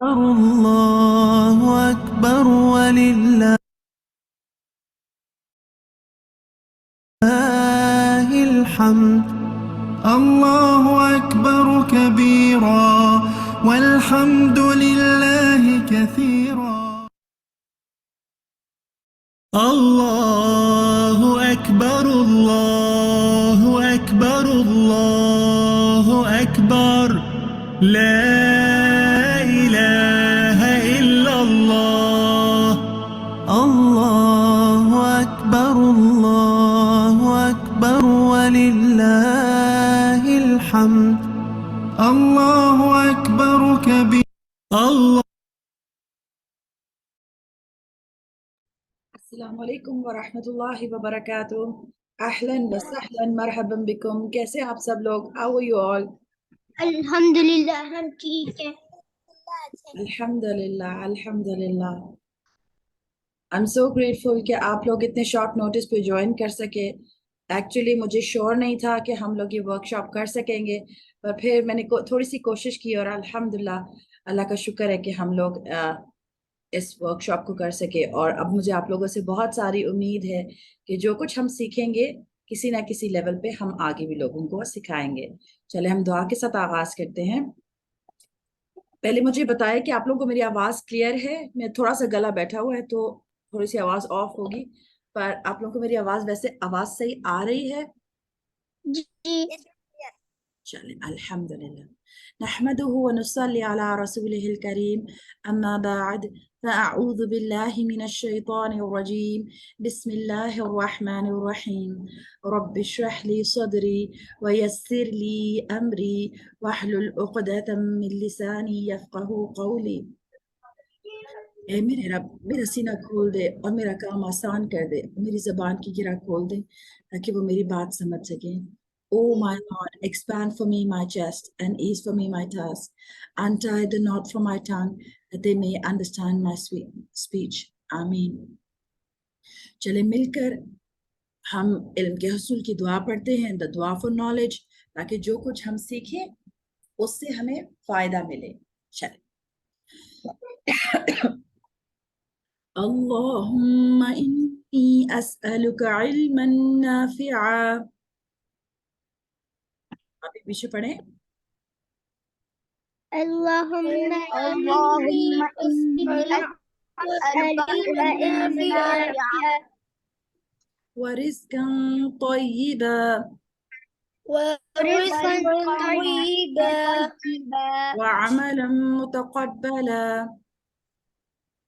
الله أكبر ولله الحمد. الله أكبر كبيرا والحمد لله كثيرا. الله أكبر الله أكبر الله أكبر لا إله إلا الله. الله أكبر الله أكبر ولله الحمد. الله أكبر كبير. الله. السلام علیکم ورحمۃ اللہ وبرکاتہ. اہلاً وسہلاً مرحبا بکم. کیسے آپ سب لوگ؟ How are you all? الحمدللہ ہم ٹھیک ہے. الحمدللہ الحمدللہ. I'm so grateful کہ آپ لوگ اتنے شارٹ نوٹس پہ جوائن کر سکے. ایکچولی مجھے شور نہیں تھا کہ ہم لوگ یہ ورک شاپ کر سکیں گے، پر پھر میں نے تھوڑی سی کوشش کی اور الحمدللہ اللہ کا شکر ہے کہ ہم لوگ اس ورک شاپ کو کر سکے. اور اب مجھے آپ لوگوں سے بہت ساری امید ہے کہ جو کچھ ہم سیکھیں گے کسی نہ کسی لیول پہ ہم آگے بھی لوگوں کو سکھائیں گے. چلے ہم دعا کے ساتھ آغاز کرتے ہیں. پہلے مجھے بتائیں کہ آپ لوگوں کو میری آواز کلیئر ہے؟ میں تھوڑا سا گلا بیٹھا ہوا ہے تو تھوڑی سی آواز آف ہوگی، پر آپ لوگوں کو میری آواز ویسے آواز صحیح آ رہی ہے؟ جی. چلیں الحمدللہ. نحمده ونصلي على رسوله الكريم اما بعد فاعوذ بالله من الشيطان الرجيم. بسم الله الرحمن الرحيم. رب اشرح لي صدري ويسر لي امري واحلل عقدة من لساني يفقهوا قولي. اے میرے رب میرا سینہ کھول دے اور میرا کام آسان کر دے، میری زبان کی گرہ کھول دے تاکہ وہ میری بات سمجھ سکیں. Oh my Lord, expand for me my chest and ease for me my task. Untie the knot from my tongue that they may understand my sweet speech. Ameen. چلے مل کر ہم علم کے حصول کی دعا پڑھتے ہیں، the dua for knowledge، تاکہ جو کچھ ہم سیکھیں اس سے ہمیں فائدہ ملے. چلے اللهم إني أسألك علما نافعا. ابھی پیچھے پڑھیں. اللہم اللهم إني أسألك علما نافعا ورزقا طيبا ورزقا طيبا وعملا متقبلا.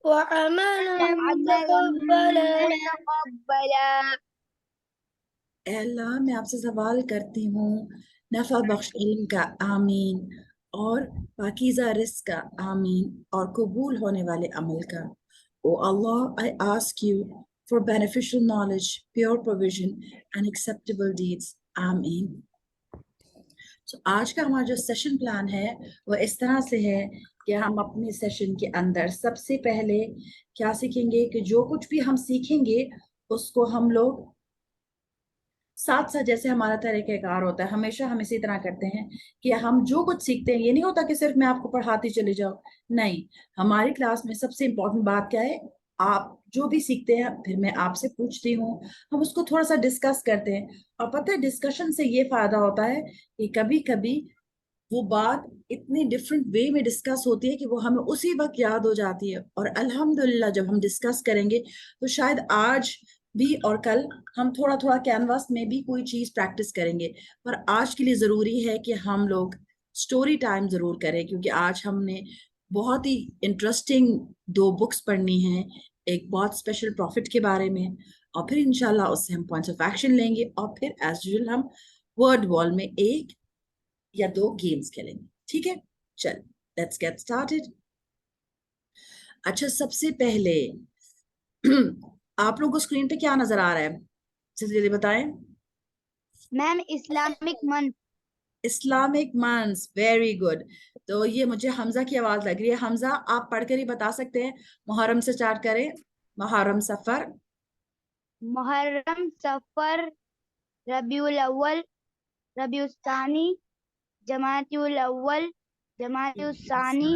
وعملا متقبلا. اے اللہ میں آپ سے سوال کرتی ہوں نفع بخش علم کا، آمین، اور پاکیزہ رزق کا، آمین، اور قبول ہونے والے عمل کا. او اللہ I ask you for beneficial knowledge, pure provision and acceptable deeds. آمین. So, آج کا ہمارا جو سیشن پلان ہے وہ اس طرح سے ہے کہ ہم اپنے سیشن کے اندر سب سے پہلے کیا سیکھیں گے کہ جو کچھ بھی ہم سیکھیں گے اس کو ہم لوگ ساتھ ساتھ، جیسے ہمارا طریقہ کار ہوتا ہے ہمیشہ ہم اسی طرح کرتے ہیں کہ ہم جو کچھ سیکھتے ہیں یہ نہیں ہوتا کہ صرف میں آپ کو پڑھاتی چلے جاؤ. نہیں، ہماری کلاس میں سب سے امپورٹنٹ بات کیا ہے، آپ جو بھی سیکھتے ہیں پھر میں آپ سے پوچھتی ہوں، ہم اس کو تھوڑا سا ڈسکس کرتے ہیں. اور پتہ ہے ڈسکشن سے یہ فائدہ ہوتا ہے کہ کبھی کبھی وہ بات اتنی ڈفرینٹ وے میں ڈسکس ہوتی ہے کہ وہ ہمیں اسی وقت یاد ہو جاتی ہے. اور الحمدللہ جب ہم ڈسکس کریں گے تو شاید آج بھی اور کل ہم تھوڑا تھوڑا کینوس میں بھی کوئی چیز پریکٹس کریں گے. پر آج کے لیے ضروری ہے کہ ہم لوگ سٹوری ٹائم ضرور کریں، کیونکہ آج ہم نے بہت ہی انٹرسٹنگ 2 بکس پڑھنی ہیں. ایک بہت اسپیشل پروفٹ کے بارے میں، اور پھر انشاءاللہ اس سے ہم پوائنٹس آف ایکشن لیں گے، اور پھر ایز یوزول ہم ورڈ وال میں 1 یا 2 گیمز کھیلیں گے. ٹھیک ہے، چل لیٹس گیٹ اسٹارٹڈ. اچھا، سب سے پہلے آپ لوگوں کو اسکرین پہ کیا نظر آ رہا ہے؟ جلدی بتائیں. Ma'am Islamic month. Islamic months, very good. تو یہ مجھے حمزہ کی آواز لگ رہی ہے. حمزہ آپ پڑھ کر ہی بتا سکتے ہیں. محرم سے اسٹارٹ کریں. محرم، سفر، محرم، سفر، ربیع الاول، ربیع الثانی، جمادی الاول، جمادی الثانی،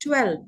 12।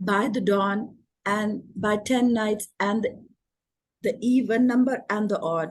By the dawn and by 10 nights and the even number and the odd.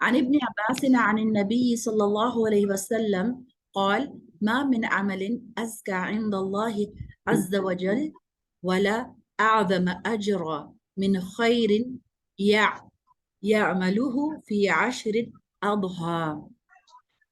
عن ابن عباس عن النبي صلى الله عليه وسلم قال ما من عمل أزكى عند الله عز وجل ولا أعظم أجرا من خير يعمله في عشر أضحى।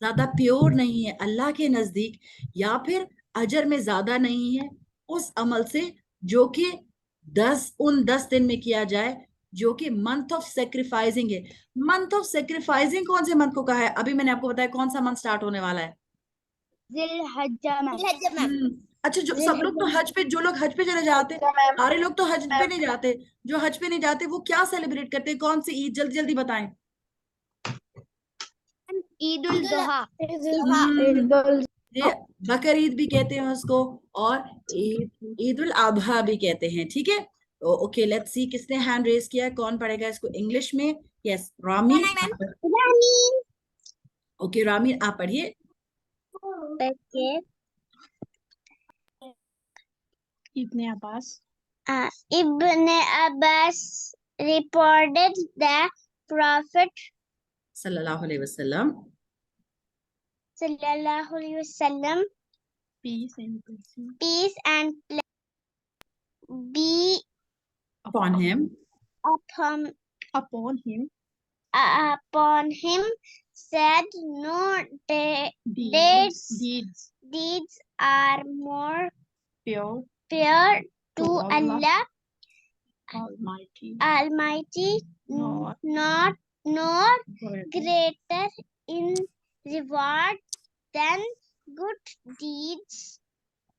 زیادہ پیور نہیں ہے اللہ کے نزدیک, یا پھر اجر میں زیادہ نہیں ہے اس عمل سے جو کہ 10 دن میں کیا جائے, جو کہ منتھ آف سیکریفائزنگ ہے. منتھ آف سیکریفائزنگ کون سے منتھ کو کہا ہے؟ ابھی میں نے آپ کو بتایا کون سا منتھ سٹارٹ ہونے والا ہے. ذی الحجہ میں. اچھا, جو سب لوگ تو حج پہ, جو لوگ حج پہ چلے جاتے, سارے لوگ تو حج پہ نہیں جاتے, جو حج پہ نہیں جاتے وہ کیا سیلیبریٹ کرتے ہیں, کون سی عید؟ جلدی جلدی بتائیں. عید الاضحیٰ. یہ بقر عید بھی کہتے ہیں اس کو, اور عید الاضحیٰ بھی کہتے ہیں. ٹھیک ہے, اوکے لیٹس سی کس نے ہینڈ ریز کیا ہے, کون پڑھے گا اس کو انگلش میں؟ یس, رامی. اوکے رامی, آپ پڑھیے. Ibn Abbas reported the Prophet صلی اللہ علیہ وسلم sallallahu alaihi wasallam, peace and be upon him upon him, said, no deeds are more pure to Allah Almighty, nor greater in reward than good deeds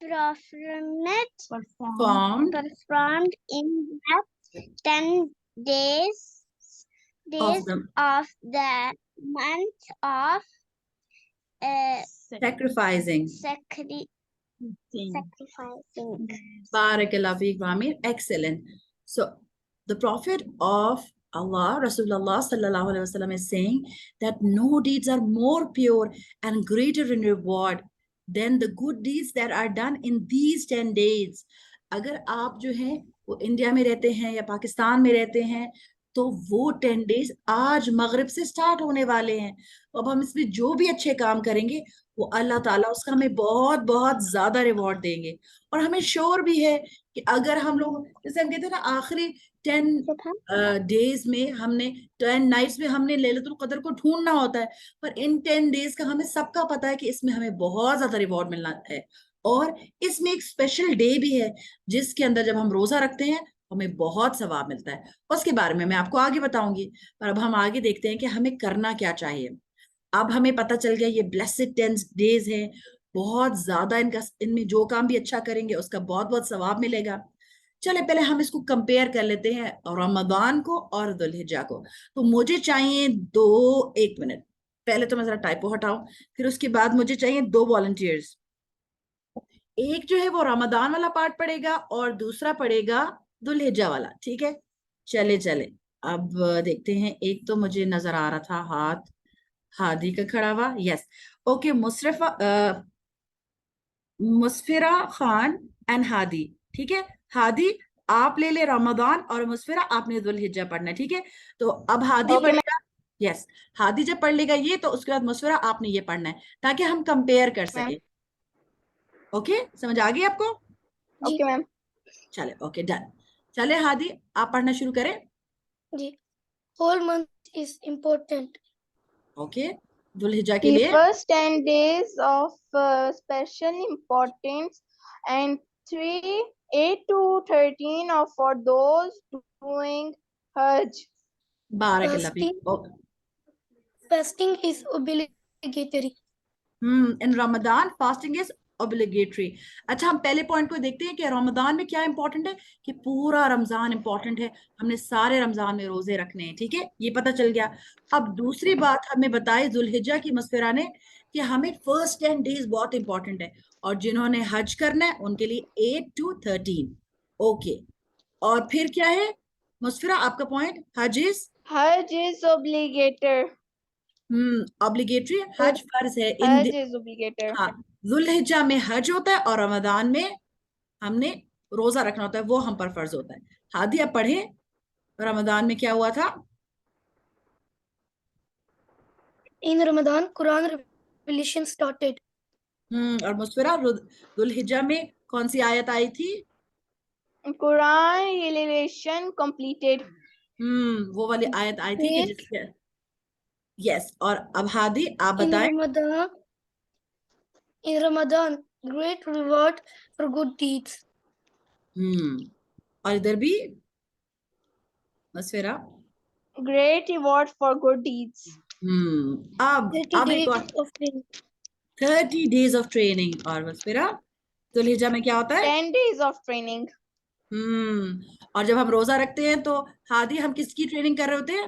performed in the 10 days of the month of sacrificing. sacrificing. Barakallah feek, Ramir. Excellent. So the Prophet of Allah, Rasulullah sallallahu alaihi wasallam, is saying that no deeds are more pure and greater in reward than the good deeds that are done in these 10 days. اگر آپ جو ہیں وہ India میں رہتے ہیں یا پاکستان میں رہتے ہیں تو وہ 10 days آج مغرب سے سٹارٹ ہونے والے ہیں. اب ہم اس میں جو بھی اچھے کام کریں گے وہ اللہ تعالیٰ اس کا ہمیں بہت بہت زیادہ ریوارڈ دیں گے. اور ہمیں شور بھی ہے کہ اگر ہم لوگ, جیسے ہم کہتے ہیں نا, آخری 10 days میں ہم نے 10 nights میں ہم نے لیلۃ القدر کو ڈھونڈنا ہوتا ہے, پر ان 10 days کا ہمیں سب کا پتا ہے کہ اس میں ہمیں بہت زیادہ ریوارڈ ملنا ہے. اور اس میں ایک اسپیشل ڈے بھی ہے جس کے اندر جب ہم روزہ رکھتے ہیں ہمیں بہت ثواب ملتا ہے. اس کے بارے میں آپ کو آگے بتاؤں گی, پر اب ہم آگے دیکھتے ہیں کہ ہمیں کرنا کیا چاہیے. اب ہمیں پتہ چل گیا یہ بلیسڈ 10 days ہیں, بہت زیادہ ان میں جو کام بھی اچھا کریں گے اس کا بہت بہت ثواب ملے گا. چلے پہلے ہم اس کو کمپیئر کر لیتے ہیں رمضان کو اور ذو الحجہ کو. تو مجھے چاہیے 1 منٹ, پہلے تو میں ذرا ٹائپو ہٹاؤں, پھر اس کے بعد مجھے چاہیے 2 volunteers. ایک جو ہے وہ رمضان والا پارٹ پڑے گا اور دوسرا پڑے گا ذو الحجہ والا. ٹھیک ہے, چلے اب دیکھتے ہیں. ایک تو مجھے نظر آ رہا تھا ہاتھ ہادی کا کھڑا ہوا. یس, اوکے, مسفرہ خان اینڈ ہادی. ٹھیک ہے, ہادی آپ لے لے رمضان اور مسفرہ آپ نے ذو الحجہ پڑھنا ہے. ٹھیک ہے, تو اب ہادی پڑھے گا. یس, ہادی جب پڑھ لے گا یہ, تو اس کے بعد مسفرہ آپ نے یہ پڑھنا ہے تاکہ ہم کمپیئر کر سکیں. اوکے, سمجھ آ گئی آپ کو؟ Okay ma'am. چلے, اوکے, ڈن. چلے ہادی آپ پڑھنا شروع کریں. جی. whole month is important. Okay, ذو الحجہ کے The لیے first 10 days of special importance, and 8 to 13 are for those doing Hajj. بارک اللہ فیک. Fasting is obligatory. In Ramadan fasting is obligatory. اچھا, ہم پہلے پوائنٹ کو دیکھتے ہیں کہ رمضان میں کیا امپورٹنٹ ہے, کہ پورا رمضان امپورٹنٹ ہے, ہم نے سارے رمضان میں روزے رکھنے ہیں. ٹھیک ہے, یہ پتہ چل گیا. اب دوسری بات ہمیں بتائی ذو الحجہ کی مسفرہ نے کہ ہمیں فرسٹ 10 days بہت امپورٹنٹ ہے, اور جنہوں نے حج کرنا ہے ان کے لیے 8 to 13. اوکے, اور پھر کیا ہے مسفرہ آپ کا point? Hajj is obligatory. obligatory, حج فرض ہے. Hajj is obligatory. ہاں, ذو الحجہ میں حج ہوتا ہے اور رمضان میں ہم نے روزہ رکھنا ہوتا ہے, وہ ہم پر فرض ہوتا ہے. ہادی اب پڑھیں رمضان میں کیا ہوا تھا. In Ramadan, Quran revelation started. اور مسفرہ ذو الحجہ میں کون سی آیت آئی تھی؟ Quran revelation completed. وہ والی آیت آئی تھی کہ جس کے یس. اور اب ہادی آپ In بتائیں. Ramadan, great reward for good deeds. اور ادھر بھی مسفرہ. Great reward for good deeds. اب 30 ایک اور days of training. 30 days of training. اور مسفرہ ذوالحجہ میں کیا ہوتا ہے؟ 10 days of training. اور جب ہم روزہ رکھتے ہیں تو ہادی ہم کس کی ٹریننگ کر رہے ہوتے ہیں؟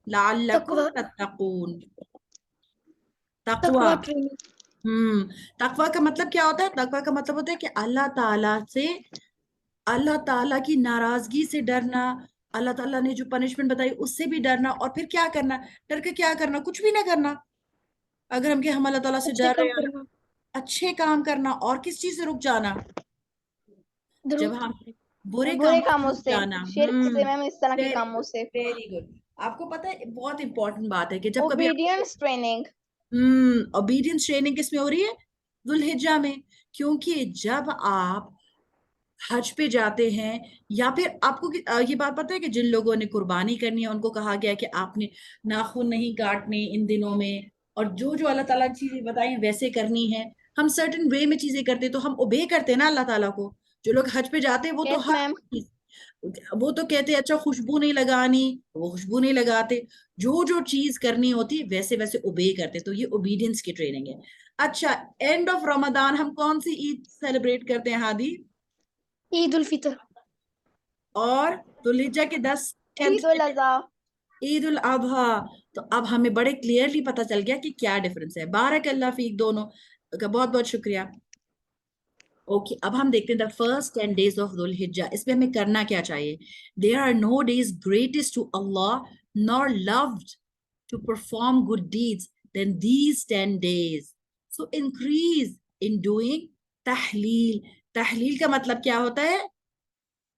لعلکم تتقون. تقوی. Taqwa training. تقوی کا مطلب کیا ہوتا ہے؟ تقوی کا مطلب ہوتا ہے کہ اللہ تعالیٰ سے، اللہ تعالیٰ کی ناراضگی سے ڈرنا، اللہ تعالیٰ نے جو پنشمنٹ بتائی اس سے بھی ڈرنا، اور پھر کیا کرنا؟ ڈر کے کیا کرنا؟ کچھ بھی نہ کرنا. اگر ہم کہ ہم اللہ تعالیٰ سے اچھے ڈر کام رہے ہیں، کرنا. اچھے کام کرنا. اور کس چیز سے رک جانا؟ جب درود. ہم برے برے کاموں کاموں سے سے، جانا. شرک سے، میم اس طرح کے کاموں سے. Very good. آپ کو پتہ ہے بہت امپورٹنٹ بات ہے کہ جب کبھی Obedience training. اوبیڈینس ٹریننگ کس میں ہو رہی ہے؟ ذوالحجہ میں. کیونکہ جب آپ حج پہ جاتے ہیں، یا پھر آپ کو یہ بات پتہ ہے کہ جن لوگوں نے قربانی کرنی ہے ان کو کہا گیا کہ آپ نے ناخن نہیں کاٹنے ان دنوں میں، اور جو جو اللہ تعالیٰ کی چیزیں بتائیں ویسے کرنی ہے. ہم سرٹن وے میں چیزیں کرتے تو ہم اوبے کرتے نا اللہ تعالیٰ کو. جو لوگ حج پہ جاتے ہیں وہ تو Yes, ہر ma'am. چیز، وہ تو کہتے اچھا خوشبو نہیں لگانی، وہ خوشبو نہیں لگاتے. جو جو چیز کرنی ہوتی ویسے ویسے اوبے کرتے. تو یہ اوبیڈینس کی ٹریننگ ہے. اچھا، اینڈ آف رمضان ہم کون سی عید سیلیبریٹ کرتے ہیں ہادی؟ Eid ul-Fitr. اور ذوالحجہ کے 10 عید الاضحیٰ. عید الاضحیٰ. تو اب ہمیں بڑے کلیئرلی پتہ چل گیا کہ کیا ڈیفرنس ہے. بارک اللہ فیک دونوں کا بہت بہت شکریہ. اوکے، اب ہم دیکھتے ہیں the first 10 days of Dhul Hijjah. اس میں ہمیں کرنا کیا چاہیے؟ There are no days greatest to Allah nor loved to perform good deeds than these 10 days. So increase in doing تحلیل. تحلیل کا مطلب کیا ہوتا ہے؟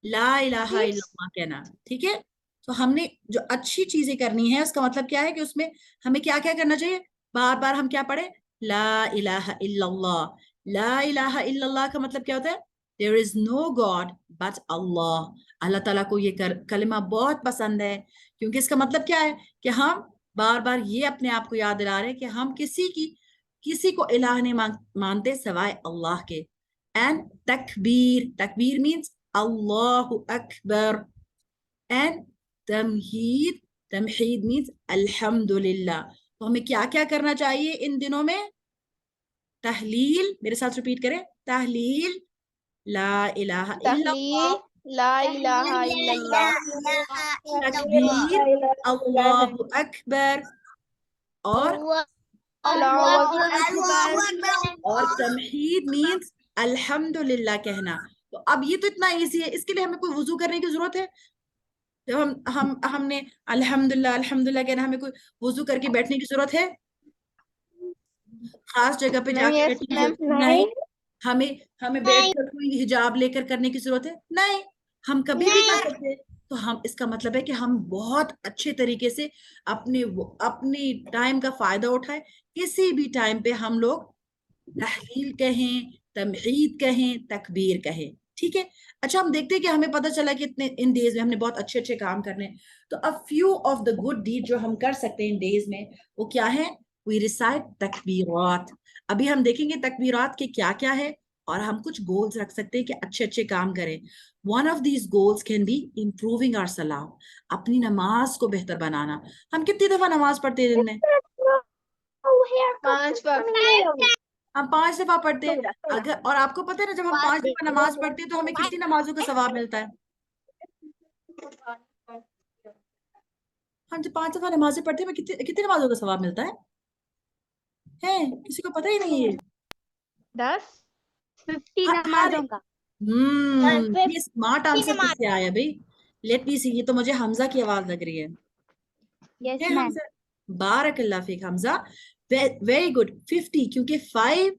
لا الہ الا اللہ کہنا. ٹھیک ہے؟ تو ہم نے جو اچھی چیزیں کرنی ہے اس کا مطلب کیا ہے کہ اس میں ہمیں کیا کیا کرنا چاہیے؟ بار بار ہم کیا پڑھیں؟ لا الہ الا اللہ. لا الہ الا اللہ کا مطلب کیا ہوتا ہے؟ There is no God but Allah. اللہ تعالیٰ کو یہ کلمہ بہت پسند ہے، کیونکہ اس کا مطلب کیا ہے کہ ہم بار بار یہ اپنے آپ کو یاد دلا رہے ہیں کہ ہم کسی کو الہ نہیں مانتے سوائے اللہ کے. And تکبیر. تکبیر means اللہ اکبر. And تمہید. تمہید means الحمدللہ. تو ہمیں کیا کیا کرنا چاہیے ان دنوں میں؟ تحلیل. میرے ساتھ ریپیٹ کریں. تحلیل لا الہ الا اللہ. تحلیل لا الہ الا اللہ. تکبیر اللہ اکبر. اور تمہید means الحمدللہ کہنا. تو اب یہ تو اتنا ایزی ہے، اس کے لیے ہمیں کوئی وضو کرنے کی ضرورت ہے؟ جب ہم نے الحمدللہ الحمدللہ کہنا، ہمیں کوئی وضو کر کے بیٹھنے کی ضرورت ہے؟ خاص جگہ پہ جا کے بیٹھنے کی ضرورت نہیں. ہمیں بیٹھ کر کوئی حجاب لے کر کرنے کی ضرورت ہے؟ نہیں. ہم کبھی بھی کر سکتے. تو ہم اس کا مطلب ہے کہ ہم بہت اچھے طریقے سے اپنے ٹائم کا فائدہ اٹھائیں. کسی بھی ٹائم پہ ہم لوگ تحلیل کہیں، تمہید کہیں، تکبیر کہیں. ٹھیک ہے؟ اچھا، ہم دیکھتے ہیں کہ ہمیں پتہ چلا کہ ان ڈیز میں ہم نے بہت اچھے اچھے کام کرنے. تو a few of the good deed جو ہم کر سکتے ہیں ان ڈیز میں وہ کیا ہیں؟ we recite تکبیرات. ابھی ہم دیکھیں گے تکبیرات کے کیا کیا ہے، اور ہم کچھ گولز رکھ سکتے ہیں کہ اچھے اچھے کام کریں. one of these goals can be improving our salah. اپنی نماز کو بہتر بنانا. ہم کتنی دفعہ نماز پڑھتے ہیں دن میں؟ 5 وقت. ہم 5 دفعہ پڑھتے ہیں. اگر اور آپ کو پتہ ہے نا، جب ہم 5 دفعہ نماز پڑھتے ہیں تو ہمیں کتنی نمازوں کا ثواب ملتا ہے؟ ہم جب 5 دفعہ نمازیں پڑھتے ہیں ہمیں کتنی نمازوں کا ثواب ملتا ہے؟ کسی کو پتہ ہی نہیں ہے. 50 نمازوں کا. یہ اسمارٹ آنسر کس سے آیا بھائی؟ لیٹ می سی. یہ تو مجھے حمزہ کی آواز لگ رہی ہے. Yes ma'am. بارک اللہ فیک حمزہ. Very good. 50 کیونکہ 5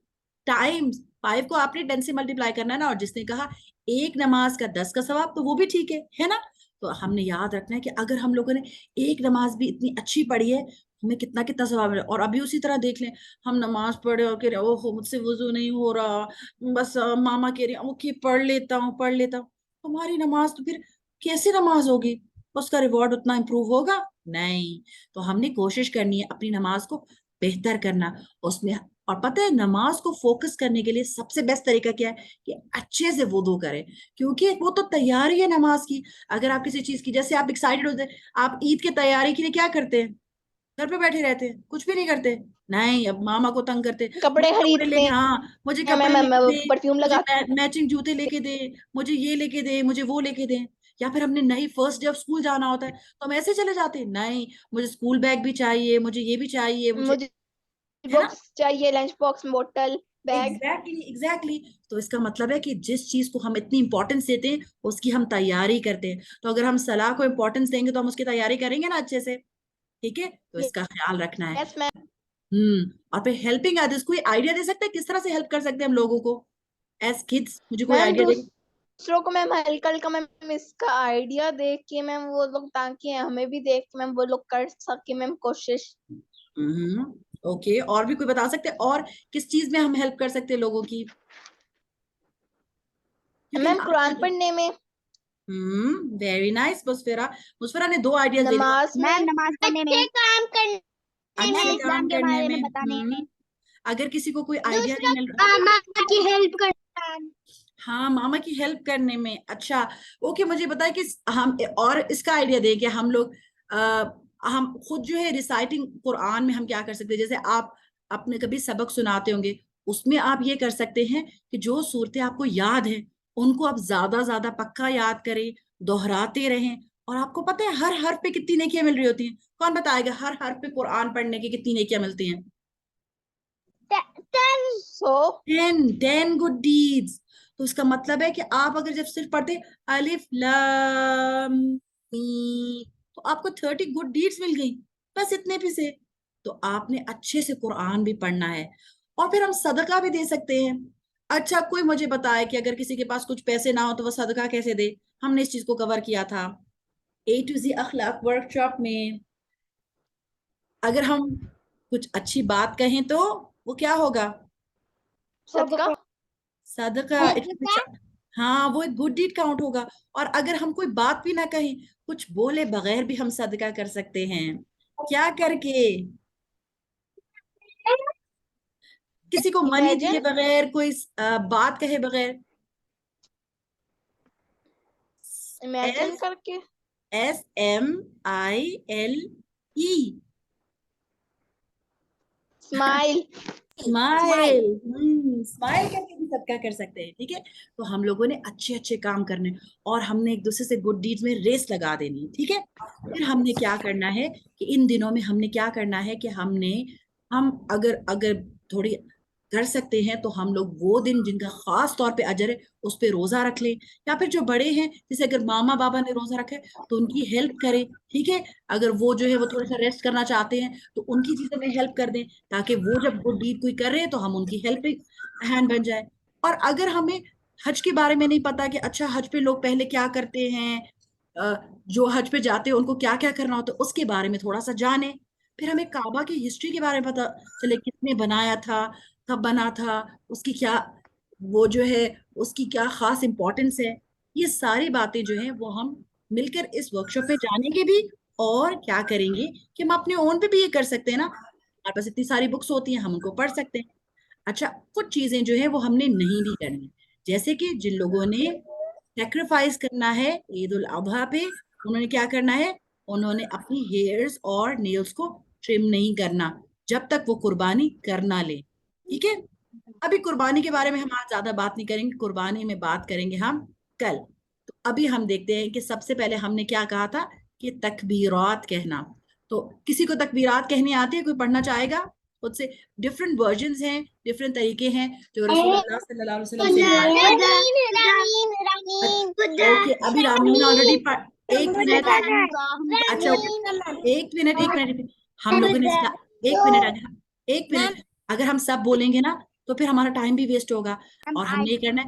ٹائمز 5 کو آپ نے 10 سے ملٹیپلائی کرنا ہے نا. اور جس نے کہا ایک نماز کا 10 کا ثواب تو وہ بھی ٹھیک ہے نا. تو ہم نے یاد رکھنا ہے کہ اگر ہم لوگوں نے ایک نماز بھی اتنی اچھی پڑھی ہے ہمیں کتنا ثواب ملے. اور ابھی اسی طرح دیکھ لیں، ہم نماز پڑھے اور کہہ رہے اوہ مجھ سے وضو نہیں ہو رہا، بس ماما کہہ رہی اوکے پڑھ لیتا ہوں. ہماری نماز تو پھر کیسے نماز ہوگی؟ اس کا ریوارڈ اتنا امپروو ہوگا نہیں. تو ہم نے کوشش کرنی ہے اپنی نماز کو بہتر کرنا اس میں. اور پتہ ہے نماز کو فوکس کرنے کے لیے سب سے بیسٹ طریقہ کیا ہے کہ اچھے سے وضو کرے, کیونکہ وہ تو تیاری ہے نماز کی. اگر آپ کسی چیز کی, جیسے آپ ایکسائٹیڈ ہوتے ہیں, آپ عید کے تیاری کے لیے کیا کرتے ہیں؟ گھر پہ بیٹھے رہتے ہیں, کچھ بھی نہیں کرتے. نہیں, اب ماما کو تنگ کرتے, کپڑے مجھے کپڑے لے خریدتے کے, ہاں مجھے ہیں, کپڑے لے کے دے, پرفیوم مجھے لگاتے میچنگ جوتے لے کے دے, مجھے یہ لے کے دے, مجھے وہ لے کے دے. یا پھر ہم نے نہیں فرسٹ ڈے آف اسکول جانا ہوتا ہے تو ہم ایسے چلے جاتے ہیں, نہیں مجھے اسکول بیگ بھی چاہیے, مجھے یہ بھی چاہیے, مجھے ہے نا. باکس چاہیے, lunch box, bottle, bag. Exactly. تو اس کا مطلب ہے کہ جس چیز کو ہم اتنی امپورٹنس دیتے ہیں اس کی ہم تیاری کرتے ہیں. تو اگر ہم صلاح کو امپورٹنس دیں گے تو ہم اس کی تیاری کریں گے نا اچھے سے, ٹھیک ہے. تو اس کا خیال رکھنا ہے. یس میم. اور پھر ہیلپنگ ادرس, کوئی آئیڈیا دے سکتے ہیں کس طرح سے ہیلپ کر سکتے ہیں ہم لوگوں کو ایز کڈس؟ مجھے کوئی میم آئیڈیا دے. دوسروں کو میم ہلکا ہلکا میم اس کا آئیڈیا دیکھ کے میم وہ لوگ, تاکہ ہمیں بھی دیکھ کے میم وہ لوگ کر سکے میم کوشش. اوکے, اور بھی کوئی بتا سکتے ہیں اور کس چیز میں ہم ہیلپ کر سکتے ہیں لوگوں کی؟ میم قرآن پڑھنے میں. Very nice. مسفرہ نے 2 آئیڈیاز دے نماز میں. میم نماز پڑھنے میں. اچھے کام کرنے اچھے میم کام اسلام کے کرنے بارے میں. میں بتانے. اگر کسی کو کوئی آئیڈیا دوسروں نہیں مل رہا, ماما کی ہیلپ کرنا. ہاں ماما کی ہیلپ کرنے میں. اچھا اوکے, مجھے بتائیں کہ ہم اور اس کا آئیڈیا دیں کہ ہم لوگ ہم خود جو ہے ریسائٹنگ قرآن میں ہم کیا کر سکتے ہیں. جیسے آپ اپنے کبھی سبق سناتے ہوں گے, اس میں آپ یہ کر سکتے ہیں کہ جو صورتیں آپ کو یاد ہیں ان کو آپ زیادہ زیادہ پکا یاد کریں, دہراتے رہیں. اور آپ کو پتہ ہے ہر حرف پہ کتنی نیکیاں مل رہی ہوتی ہیں؟ کون بتائے گا ہر حرف پہ قرآن پڑھنے کی کتنی نیکیاں ملتی ہیں؟ 10 good deeds. تو اس کا مطلب ہے کہ آپ اگر جب صرف پڑھتے الف لام میم تو آپ کو 30 good deeds مل گئی, بس اتنے بھی سے. تو آپ نے اچھے سے قرآن بھی پڑھنا ہے. اور پھر ہم صدقہ بھی دے سکتے ہیں. اچھا کوئی مجھے بتائے کہ اگر کسی کے پاس کچھ پیسے نہ ہو تو وہ صدقہ کیسے دے؟ ہم نے اس چیز کو کور کیا تھا A to Z اخلاق ورکشاپ میں. اگر ہم کچھ اچھی بات کہیں تو وہ کیا ہوگا؟ صدقہ. ہاں وہ ایک گڈ ڈیڈ کاؤنٹ ہوگا. اور اگر ہم کوئی بات بھی نہ کہیں, کچھ بولے بغیر بھی ہم صدقہ کر سکتے ہیں. کیا کر کے؟ کسی کو منی دیے بغیر, کوئی بات کہے بغیر. امیجن کر کے. SMILE smile. اسمائل کر کے بھی صدقہ کر سکتے ہیں, ٹھیک ہے. تو ہم لوگوں نے اچھے اچھے کام کرنے اور ہم نے ایک دوسرے سے گڈ ڈیڈز میں ریس لگا دینی, ٹھیک ہے. پھر ہم نے کیا کرنا ہے کہ ان دنوں میں ہم نے کیا کرنا ہے کہ ہم اگر تھوڑی کر سکتے ہیں تو ہم لوگ وہ دن جن کا خاص طور پہ اجر ہے اس پہ روزہ رکھ لیں. یا پھر جو بڑے ہیں جیسے اگر ماما بابا نے روزہ رکھے تو ان کی ہیلپ کریں, ٹھیک ہے. اگر وہ جو ہے وہ تھوڑا سا ریسٹ کرنا چاہتے ہیں تو ان کی چیزوں میں ہیلپ کر دیں, تاکہ وہ جب گڈ ڈیڈ کوئی کر رہے ہیں تو ہم ان کی ہیلپ ہینڈ بن جائے. اور اگر ہمیں حج کے بارے میں نہیں پتا کہ اچھا حج پہ لوگ پہلے کیا کرتے ہیں, جو حج پہ جاتے ہیں ان کو کیا کیا کرنا ہوتا ہے, اس کے بارے میں تھوڑا سا جانیں. پھر ہمیں کعبہ کی ہسٹری کے بارے میں پتا چلے, کس نے بنایا تھا, کب بنا تھا, اس کی کیا وہ جو ہے اس کی کیا خاص امپورٹنس ہے. یہ ساری باتیں جو ہیں وہ ہم مل کر اس ورکشاپ میں جانیں گے بھی. اور کیا کریں گے کہ ہم اپنے اون پہ بھی یہ کر سکتے ہیں نا, ہمارے پاس اتنی ساری بکس ہوتی ہیں ہم ان کو پڑھ سکتے ہیں. اچھا کچھ چیزیں جو ہیں وہ ہم نے نہیں بھی کرنی, جیسے کہ جن لوگوں نے سیکریفائز کرنا ہے عید الاضحیٰ پہ, انہوں نے کیا کرنا ہے, انہوں نے اپنی ہیئرز اور نیلز کو ٹرم نہیں کرنا جب تک وہ قربانی کرنا لے, ٹھیک ہے. ابھی قربانی کے بارے میں ہم آج زیادہ بات نہیں کریں گے, قربانی میں بات کریں گے ہم کل. تو ابھی ہم دیکھتے ہیں کہ سب سے پہلے ہم نے کیا کہا تھا کہ تکبیرات کہنا. تو کسی کو تکبیرات کہنی آتی ہے؟ کوئی پڑھنا چاہے گا؟ خود سے ڈفرنٹ ورژنز ہیں, ڈفرنٹ طریقے ہیں جو رسول اللہ صلی اللہ علیہ وسلم سے. اوکے ابھی رامین آلریڈی 1 منٹ. اچھا ایک منٹ ہم لوگوں نے اس کا 1 منٹ اگر ہم سب بولیں گے نا تو پھر ہمارا ٹائم بھی ویسٹ ہوگا. اور ہم نے یہ کرنا ہے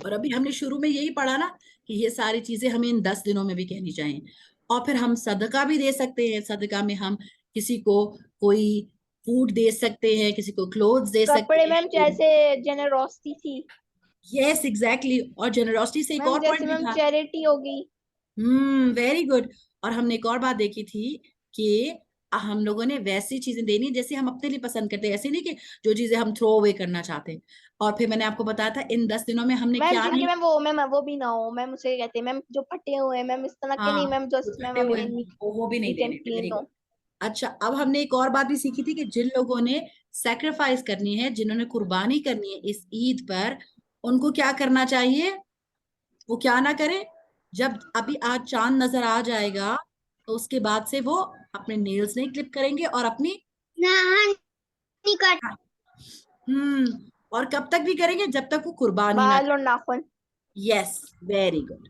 اور ابھی ہم نے شروع میں یہی پڑھا نا کہ یہ ساری چیزیں ہمیں ان 10 دنوں میں بھی کہنی چاہیے. اور پھر ہم صدقہ بھی دے سکتے ہیں. صدقہ میں ہم کسی کو کوئی فوڈ دے سکتے ہیں, کسی کو کلوتھس دے سکتے کپڑے ہیں. میم جیسے جنروسٹی تھی یس ایگزیکٹلی. اور جنروسٹی سے ایک میم, اور جیسے پوائنٹ بھی میم تھا. چیریٹی ہوگی. Very good. اور ہم نے ایک اور بات دیکھی تھی کہ ہم لوگوں نے ویسی چیزیں دینی جیسے ہم اپنے لیے پسند کرتے ہیں, ایسے نہیں کہ جو چیزیں ہم تھرو اوے کرنا چاہتے ہیں. اور پھر میں نے آپ کو بتایا تھا ان 10 دنوں میں ہم نے میم کیا جن نہیں. کے میم وہ بھی نہ ہو میم, اسے کہتے ہیں میم جو پھٹے ہوئے ہیں میم, اس طرح کے نہیں میم, جو جسٹ میم پھٹے ہوئے اپنے ہیں وہ بھی نہیں نیٹ اینڈ دینے. کلین ویری ہو. گڈ. اچھا, اب ہم نے ایک اور بات بھی سیکھی تھی کہ جن لوگوں نے سیکریفائس کرنی ہے, جنہوں نے قربانی کرنی ہے اس عید پر, ان کو کیا کرنا چاہیے؟ وہ کیا نہ کرے. جب ابھی آج چاند نظر آ جائے گا تو اس کے بعد سے وہ اپنے نیلز نہیں کلپ کریں گے اور اپنی اور کب تک بھی کریں گے؟ جب تک وہ قربانی نہ. بال اور ناخن. Yes very good.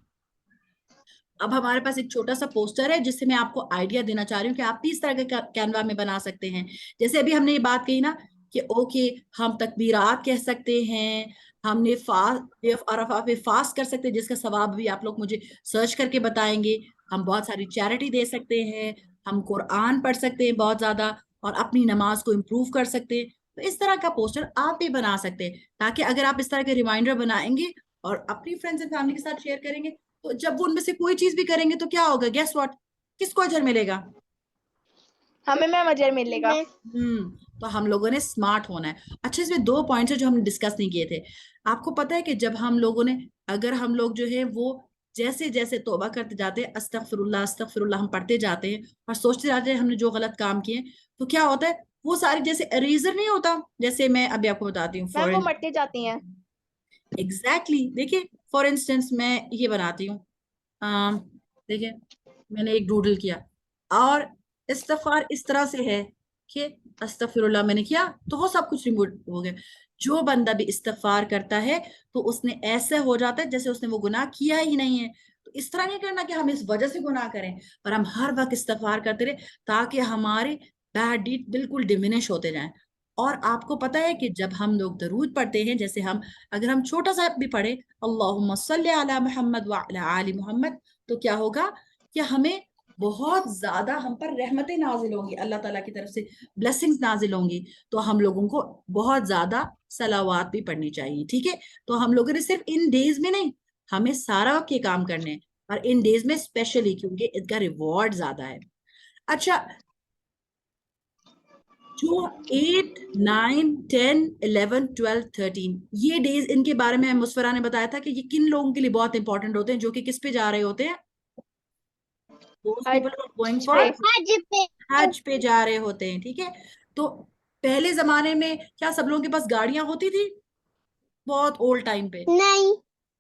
اب ہمارے پاس ایک چھوٹا سا پوسٹر ہے جس سے میں آپ کو آئیڈیا دینا چاہ رہی ہوں کہ آپ بھی اس طرح کے کینوا میں بنا سکتے ہیں. جیسے ابھی ہم نے یہ بات کہی نا کہ اوکے ہم تکبیرات کہہ سکتے ہیں, ہم نے عرفہ پہ فاسٹ کر سکتے ہیں جس کا ثواب بھی آپ لوگ مجھے سرچ کر کے بتائیں گے. ہم بہت ساری چیریٹی دے سکتے ہیں, ہم قرآن پڑھ سکتے ہیں بہت زیادہ, اور اپنی نماز کو امپروو کر سکتے ہیں. تو اس طرح کا پوسٹر آپ بھی بنا سکتے ہیں, تاکہ اگر آپ اس طرح کے ریمائنڈر بنائیں گے اور اپنی فرینڈز اینڈ فیملی کے ساتھ شیئر کریں گے, تو جب وہ ان میں سے کوئی چیز بھی کریں گے تو کیا ہوگا؟ گیس واٹ, کس کو اجر ملے گا؟ ہمیں میم اجر ملے گا. تو ہم لوگوں نے اسمارٹ ہونا ہے. اچھا, اس میں 2 پوائنٹس جو ہم نے ڈسکس نہیں کیے تھے. آپ کو پتا ہے کہ جب ہم لوگوں نے, اگر ہم لوگ جو ہے وہ جیسے جیسے توبہ کرتے جاتے ہیں, استغفر اللہ ہم پڑھتے جاتے ہیں اور سوچتے جاتے ہیں ہم نے جو غلط کام کیے, تو کیا ہوتا ہے وہ ساری جیسے اریزر نہیں ہوتا, جیسے میں ابھی آپ کو بتاتی ہوں. میم وہ مٹتے جاتی ہیں. ایگزیکٹلی. دیکھیے فار انسٹنس میں یہ بناتی ہوں, دیکھیں میں نے ایک ڈوڈل کیا اور استغفار اس طرح سے ہے کہ استغفر اللہ میں نے کیا تو وہ سب کچھ ریموو ہو گیا. جو بندہ بھی استغفار کرتا ہے تو اس نے ایسے ہو جاتا ہے جیسے اس نے وہ گناہ کیا ہی نہیں ہے. تو اس طرح نہیں کرنا کہ ہم اس وجہ سے گناہ کریں, پر ہم ہر وقت استغفار کرتے رہے تاکہ ہمارے بیڈ ڈیڈ بالکل ڈیمینش ہوتے جائیں. اور آپ کو پتا ہے کہ جب ہم لوگ درود پڑھتے ہیں, جیسے اگر ہم چھوٹا سا بھی پڑھیں اللہم صلی علی محمد وعلی آل محمد, تو کیا ہوگا کہ ہمیں بہت زیادہ ہم پر رحمتیں نازل ہوں گی, اللہ تعالیٰ کی طرف سے بلیسنگز نازل ہوں گی. تو ہم لوگوں کو بہت زیادہ صلوات بھی پڑھنی چاہیے. ٹھیک ہے, تو ہم لوگوں نے صرف ان ڈیز میں نہیں, ہمیں سارا وقت یہ کام کرنے ہیں, اور ان ڈیز میں اسپیشلی کیونکہ اس کا ریوارڈ زیادہ ہے. اچھا, جو 8, 9, 10, 11, 12, 13 یہ ڈیز, ان کے بارے میں مسفرہ نے بتایا تھا کہ یہ کن لوگوں کے لیے بہت امپورٹنٹ ہوتے ہیں, جو کہ کس پہ جا رہے ہوتے ہیں؟ Those people who are going for حج پہ جا رہے ہوتے ہیں. ٹھیک ہے, تو پہلے زمانے میں کیا سب لوگوں کے پاس گاڑیاں ہوتی تھی؟ بہت اولڈ ٹائم پہ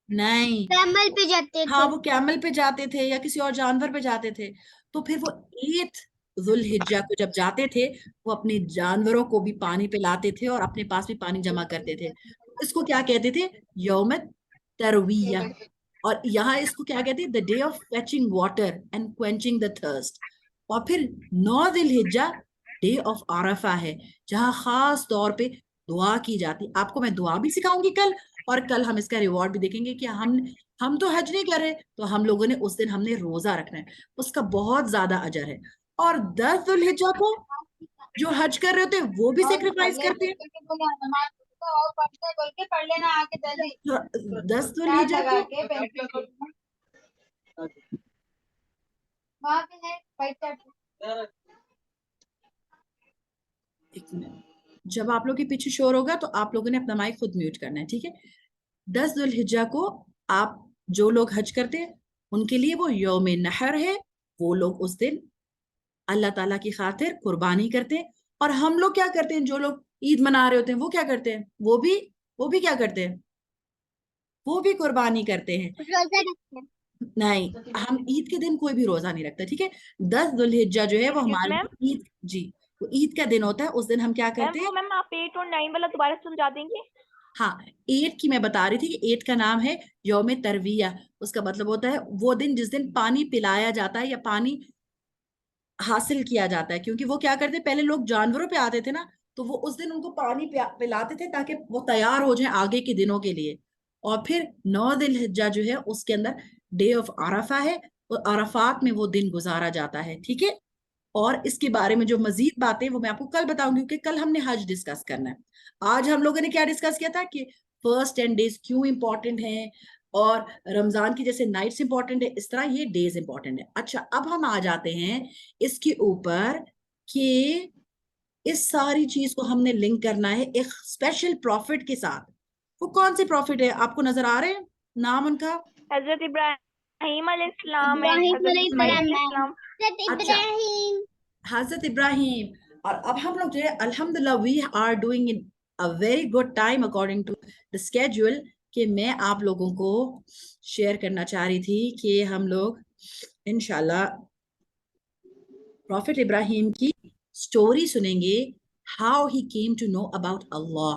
نہیں, کیمل پہ جاتے ہاں وہ کیمل پہ جاتے تھے یا کسی اور جانور پہ جاتے تھے. تو پھر وہ 8 ذوالحجہ کو جب جاتے تھے, وہ اپنے جانوروں کو بھی پانی پلاتے تھے اور اپنے پاس بھی پانی جمع کرتے تھے. اس کو کیا کہتے تھے؟ یوم ترویہ. اور یہاں اس کو کیا کہتے ہیں؟ the day of fetching water and quenching the thirst. اور پھر 9 ذوالحجہ ڈے آف عرفہ ہے, جہاں خاص طور پہ دعا کی جاتی. آپ کو میں دعا بھی سکھاؤں گی کل, اور کل ہم اس کا ریوارڈ بھی دیکھیں گے کہ ہم تو حج نہیں کر رہے, تو ہم لوگوں نے اس دن ہم نے روزہ رکھنا ہے, اس کا بہت زیادہ اجر ہے. اور 10 ذوالحجہ کو جو حج کر رہے ہوتے ہیں وہ بھی سیکریفائس کرتے ہیں. 10 ذوالحجہ کو ایک منٹ, جب آپ لوگ کے پیچھے شور ہوگا تو آپ لوگوں نے اپنا مائک خود میوٹ کرنا ہے. ٹھیک ہے, 10 ذوالحجہ کو آپ جو لوگ حج کرتے ہیں ان کے لیے وہ یوم نحر ہے. وہ لوگ اس دن اللہ تعالیٰ کی خاطر قربانی کرتے ہیں. اور ہم لوگ کیا کرتے ہیں؟ جو لوگ عید منا رہے ہوتے ہیں وہ کیا کرتے ہیں؟ وہ بھی کیا کرتے ہیں؟ وہ بھی قربانی کرتے ہیں. نہیں, ہم عید کے دن کوئی بھی روزہ نہیں رکھتا. ٹھیک ہے, 10 ذوالحجہ جو ہے وہ ہمارے عید, جی وہ عید کا دن ہوتا ہے. اس دن ہم کیا کرتے ہیں؟ میم آپ 8 اور 9 والا دوبارہ سمجھا دیں گے؟ ہاں, 8 کی میں بتا رہی تھی کہ 8 کا نام ہے یوم ترویہ. اس کا مطلب ہوتا ہے وہ دن جس دن پانی پلایا جاتا ہے یا پانی حاصل کیا جاتا ہے. کیونکہ وہ کیا کرتے, پہلے لوگ جانوروں پہ آتے تھے نا, تو وہ اس دن ان کو پانی پلاتے تھے تاکہ وہ تیار ہو جائیں آگے کے دنوں کے لیے. اور پھر 9 ذی الحجہ جو ہے اس کے اندر ڈے آف عرفہ ہے، اور عرفات میں وہ دن گزارا جاتا ہے. ٹھیک ہے، اور اس کے بارے میں جو مزید باتیں وہ میں آپ کو کل بتاؤں گی، کیونکہ کل ہم نے حج ڈسکس کرنا ہے. آج ہم لوگوں نے کیا ڈسکس کیا تھا کہ فرسٹ 10 ڈیز کیوں امپورٹنٹ ہیں، اور رمضان کی جیسے نائٹس امپورٹنٹ ہے اس طرح یہ ڈیز امپورٹنٹ ہے. اچھا اب ہم آ جاتے ہیں اس کے اوپر کہ اس ساری چیز کو ہم نے لنک کرنا ہے ایک اسپیشل پروفٹ کے ساتھ. وہ کون سے پروفٹ ہے آپ کو نظر آ رہے ہیں نام ان کا؟ حضرت ابراہیم علیہ السلام and ابراہیم حضرت علیہ اسماعیل علیہ السلام، السلام. حضرت اچھا. ابراہیم. حضرت ابراہیم. اور اب ہم لوگ جو ہے الحمدللہ we are doing in a very good time according to the schedule کہ میں آپ لوگوں کو شیئر کرنا چاہ رہی تھی کہ ہم لوگ انشاءاللہ پروفٹ ابراہیم کی سٹوری سنیں گے. how he came to know about Allah,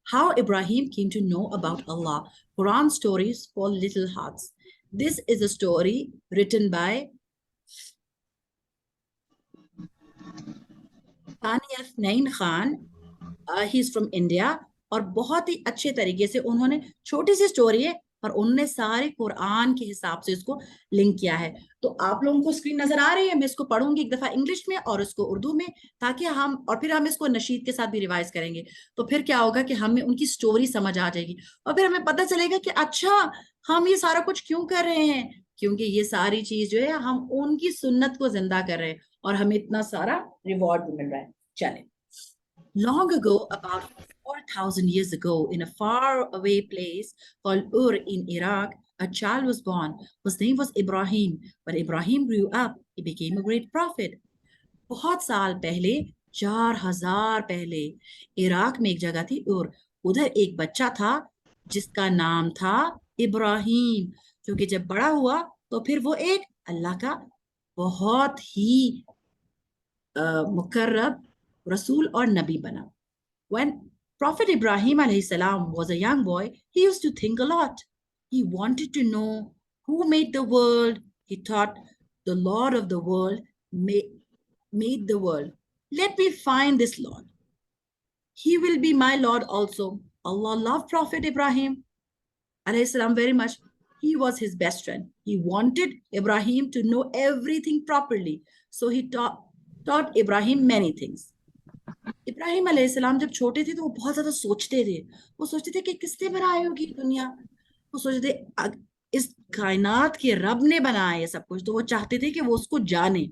how Ibrahim came to know about Allah. Quran stories for little hearts. This is a story written by ثانی اثنین خان. ہی از فرام انڈیا، اور بہت ہی اچھے طریقے سے انہوں نے چھوٹی سی سٹوری ہے اور انہوں نے سارے قرآن کے حساب سے اس کو لنک کیا ہے. تو آپ لوگوں کو اسکرین نظر آ رہی ہے، میں اس کو پڑھوں گی ایک دفعہ انگلش میں اور اس کو اردو میں، تاکہ ہم اور پھر ہم اس کو نشید کے ساتھ بھی ریوائز کریں گے. تو پھر کیا ہوگا کہ ہمیں ان کی سٹوری سمجھ آ جائے گی، اور پھر ہمیں پتہ چلے گا کہ اچھا ہم یہ سارا کچھ کیوں کر رہے ہیں، کیونکہ یہ ساری چیز جو ہے ہم ان کی سنت کو زندہ کر رہے ہیں اور ہمیں اتنا سارا ریوارڈ بھی مل رہا ہے. چلیں. Long ago, about 4,000 years ago, in a far-away place called Ur in Iraq, a child was born. His name was Ibrahim. When Ibrahim grew up, he became a great prophet. بہت سال پہلے، 4,000 پہلے، عراق میں ایک جگہ تھی اور ادھر ایک بچہ تھا جس کا نام تھا ابراہیم، کیونکہ جب بڑا ہوا تو پھر وہ ایک اللہ کا بہت ہی مقرب رسول اور نبی بنا. When Prophet Ibrahim alayhi salam was a young boy, he used to think a lot. He wanted to know who made the world. He thought the Lord of the world made the world. Let me find this Lord. He will be my Lord also. Allah loved Prophet Ibrahim alayhi salam very much. He was his best friend. He wanted Ibrahim to know everything properly. So he taught Ibrahim many things. ابراہیم علیہ السلام جب چھوٹے تھے تو وہ بہت زیادہ سوچتے تھے. وہ سوچتے تھے کہ کس نے بنائی ہوگی دنیا. وہ سوچتے تھے اس کائنات کے رب نے بنایا یہ سب کچھ، تو وہ چاہتے تھے کہ وہ اس کو جانے.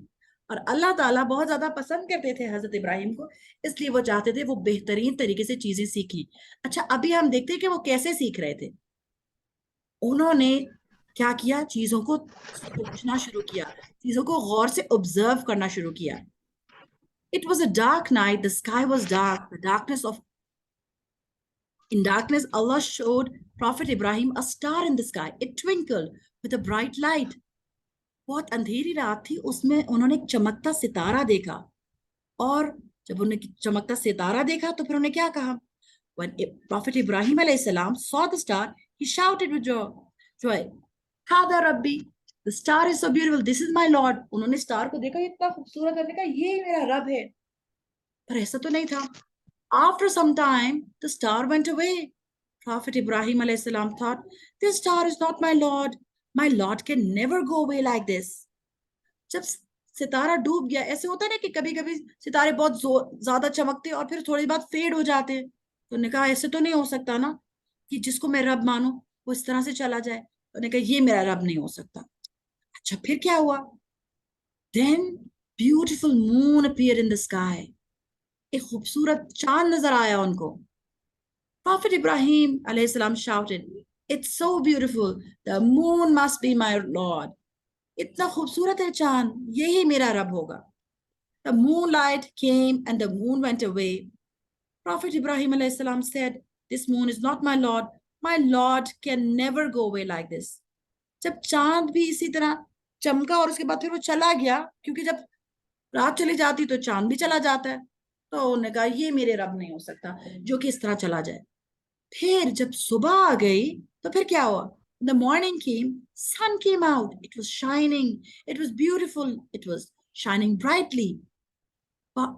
اور اللہ تعالیٰ بہت زیادہ پسند کرتے تھے حضرت ابراہیم کو، اس لیے وہ چاہتے تھے وہ بہترین طریقے سے چیزیں سیکھیں. اچھا ابھی ہم دیکھتے ہیں کہ وہ کیسے سیکھ رہے تھے. انہوں نے کیا کیا؟ چیزوں کو سوچنا شروع کیا، چیزوں کو غور سے آبزرو کرنا شروع کیا. It was a dark night. The sky was dark. In darkness, Allah showed Prophet Ibrahim a star in the sky. It twinkled with a bright light. بہت اندھیری رات تھی، اس میں انہوں نے ایک چمکتا ستارہ دیکھا. اور جب انہوں نے چمکتا ستارہ دیکھا تو پھر انہوں نے کیا کہا؟ When Prophet Ibrahim alayhi salam saw the star, he shouted with joy, Hada Rabbi. The star is so beautiful. This is my Lord. انہوں نے سٹار کو دیکھا، یہ اتنا خوبصورت ہے، کہا یہ میرا رب ہے. پر ایسا تو نہیں تھا. After some time, the star went away. Prophet Ibrahim alayhi salam thought, this star is not my Lord. My Lord can never go away like this. جب ستارہ ڈوب گیا، ایسے ہوتا ہے نا کہ کبھی کبھی ستارے بہت زیادہ چمکتے اور پھر تھوڑی بعد فیڈ ہو جاتے. تو انہوں نے کہا ایسے تو نہیں ہو سکتا نا کہ جس کو میں رب مانوں وہ اس طرح سے چلا جائے. تو انہوں نے کہا یہ میرا رب نہیں ہو سکتا. اچھا پھر کیا ہوا؟ Then beautiful moon appeared in the sky. ایک خوبصورت چاند نظر آیا ان کو. Prophet Ibrahim alayhi salam shouted, it's so beautiful. The moon must be my Lord. اتنا خوبصورت ہے چاند، یہی میرا رب ہوگا. The moonlight came and the moon went away. Prophet Ibrahim alayhi salam said, this moon is not my Lord. My Lord can never go away like this. جب چاند بھی اسی طرح چمکا اور اس کے بعد پھر وہ چلا گیا، کیونکہ جب رات چلی جاتی تو چاند بھی چلا جاتا ہے، تو انہوں نے کہا یہ میرے رب نہیں ہو سکتا جو کہ اس طرح چلا جائے. پھر جب صبح آ گئی تو پھر کیا ہوا؟ The morning came, sun came out. It was shining. It was beautiful. It was shining brightly.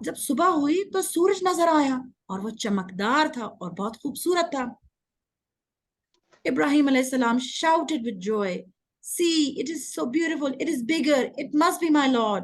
جب صبح ہوئی تو سورج نظر آیا اور وہ چمکدار تھا اور بہت خوبصورت تھا. Ibrahim alayhi salam shouted with joy, "See, it is so beautiful. It is bigger. It must be my Lord."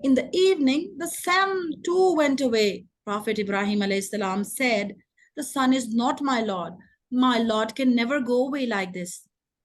In the evening, the sun too went away. Prophet Ibrahim alayhisalam said, "The sun is not my Lord. My Lord can never go away like this."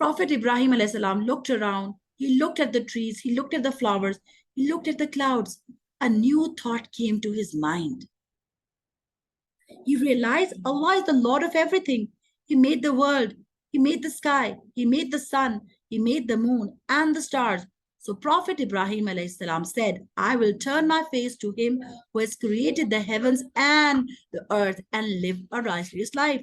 Prophet Ibrahim alayhisalam looked around. He looked at the trees. He looked at the flowers. He looked at the clouds. A new thought came to his mind. He realized Allah is the Lord of everything. He made the world. He made the sky. He made the sun. He made the moon and the stars. So Prophet Ibrahim alayhi salam said, "I will turn my face to him who has created the heavens and the earth and live a righteous life."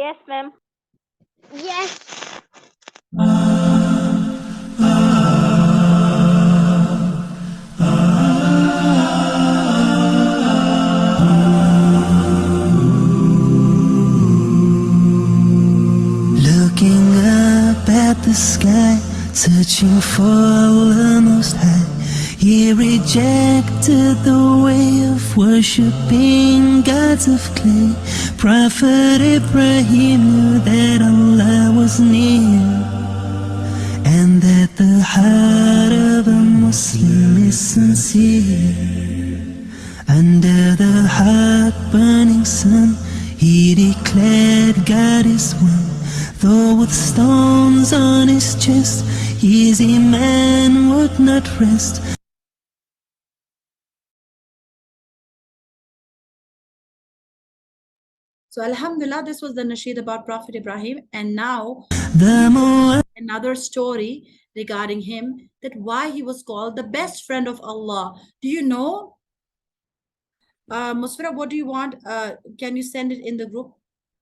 Yes, ma'am. Yes. Looking up at the sky, searching for the Most High. He rejected the way of worshipping gods of clay. Prophet Ibrahim knew that Allah was near, and that the heart of a Muslim is sincere. Under the hot burning sun, he declared God is one. Though with stones on his chest, his iman would not rest. So Alhamdulillah, this was the nasheed about Prophet Ibrahim. And now another story regarding him, that why he was called the best friend of Allah. Do you know? Musfira, what do you want? Can you send it in the group?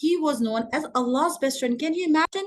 He was known as Allah's best friend. Can you imagine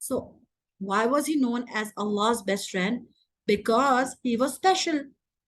So why was he known as Allah's best friend? Because he was special.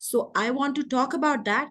So I want to talk about that.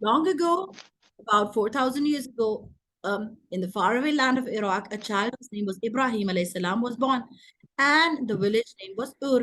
Long ago, about 4,000 years ago, in the faraway land of Iraq, a child whose name was Ibrahim alayhi salam was born, and the village name was Ur,